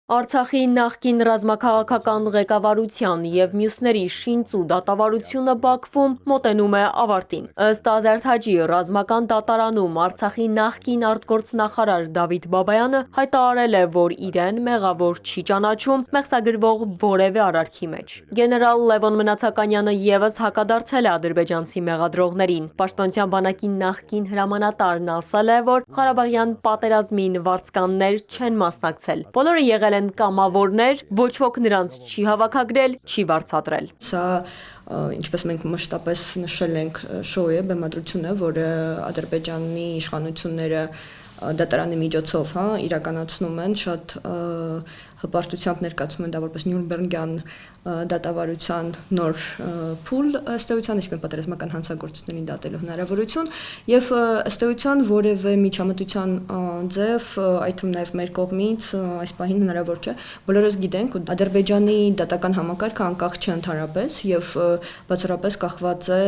Արցախի նախկին ռազմաքաղաքական ղեկավարության և մյուսների շինծ ու դատավարությունը Բաքվում մոտենում է ավարտին։ Ըստ Ազարդ Հաջի, ռազմական դատարանում Արցախի նախկին արտգործնախարար Դավիթ Բաբայանը հայտարարել է, որ իրեն մեղավոր չի ճանաչում մեղսագրվող որևէ արարքի մեջ։ Գեներալ Լևոն Մնացականյանը ևս հակադարձել է ադրբեջանցի մեղադրողներին։ Պաշտպանության բանակի նախկին հրամանատարն ասել է, որ Ղարաբաղյան պատերազմին վարձկաններ չեն մասնակցել։ Բոլորը եղել են կամավորներ, ոչ ոք նրանց չի հավաքագրել, չի վարձատրել։ Սա ինչպես մենք մշտապես նշել ենք, շոու է, բեմադրություն է, որը Ադրբեջանի իշխանությունները դատարանի միջոցով իրականացնում են, շատ հպարտությամբ ներկայացնում են դա որպես Նյուրնբերգյան դատավարության նոր փուլ ըստ էության, այսինքն պատերազմական հանցագործություններին դատելու հնարավորություն եւ ըստ էության որևէ միջամտության ձև, այդ թվում նաեւ մեր կողմից այս պահին հնարավոր չէ։ Բոլորս գիտենք, Ադրբեջանի դատական համակարգը անկախ չէ ընդհանրապես եւ բացառապես կախված է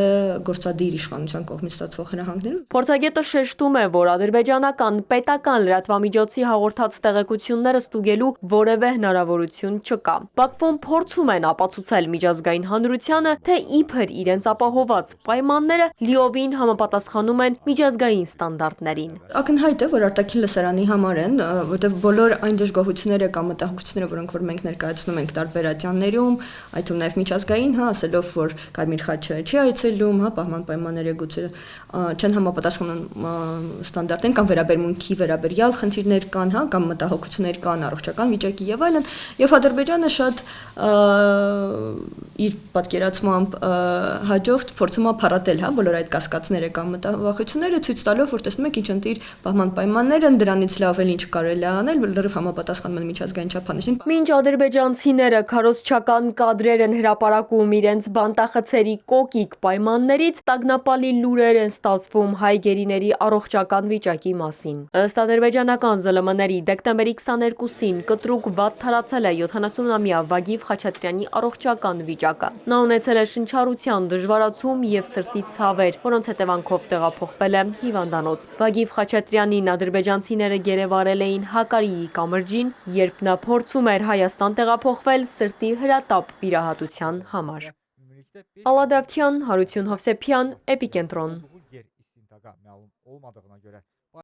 գործադիր իշխանության կողմից ստացվող հրահանգներով։ Փորձագետը շեշտում է, որ ադրբեջանական պետական լրատվամիջոցի հաղորդած տեղեկությունները ստուգելու որևէ հնարավորություն չկա։ Բաքվում փորձում են ապացուցել միջազգային հանրությանը, թե իբր իրենց ապահոված պայմանները լիովին համապատասխանում են միջազգային ստանդարտներին։ Ակնհայտ է, որ արտաքին լսարանի համար են, որտեղ բոլոր այն դժգոհությունները կամ մտահոգությունները, որոնք որ մենք ներկայացնում ենք տարբեր ատյաններում, այդ թվում նաև միջազգային, ասելով, որ Կարմիր խաչը չի այցելում, պահման պայմանները գուցե չեն համապատասխանում ստանդարտին կամ վերաբերմունքի վերաբերյալ խնդիրներ կան, կամ մտահոգություններ կան առողջական վիճակի եւ այլն, եւ Ադրբեջանը շատ իր պատկերացմամբ հաջողտ փորձում է փառատել, բոլոր այդ կասկածները կամ մտահոգությունները, ցույց տալով, որ տեսնում եք ինչ ընտիր պահման պայմաններ են, դրանից լավ էլ ինչ կարելի է անել, լրիվ համապատասխանում են միջազգային չափանիշին։ Մինչ ադրբեջանցիները քարոզչական կադրեր են հրապարակում իրենց բանտախցերի կոկիկ պայմաններից, տագնապալի լուրեր են ստացվում հայ գերիների առողջական վիճակի մասին։ Ըստ ադրբեջանական ԶԼՄ-ների դեկտեմբերի 22-ին կտրուկ վատ թարացել է 70-ամյա Վագիվ Խաչատրյանի առողջական վիճակը։ Նա ունեցել է շնչառության դժվարացում եւ սրտի ցավեր, որոնց հետևանքով տեղափոխվել է հիվանդանոց։ Վագիվ Խաչատրյանին ադրբեջանցիները գերեվարել էին Հակարիի կամրջին, երբ նա փորձում էր Հայաստան տեղափոխվել սրտի հրատապ վիրահատության համար։ Ալադավթյան, Հարություն Հովսեփյան, Էպիկենտրոն։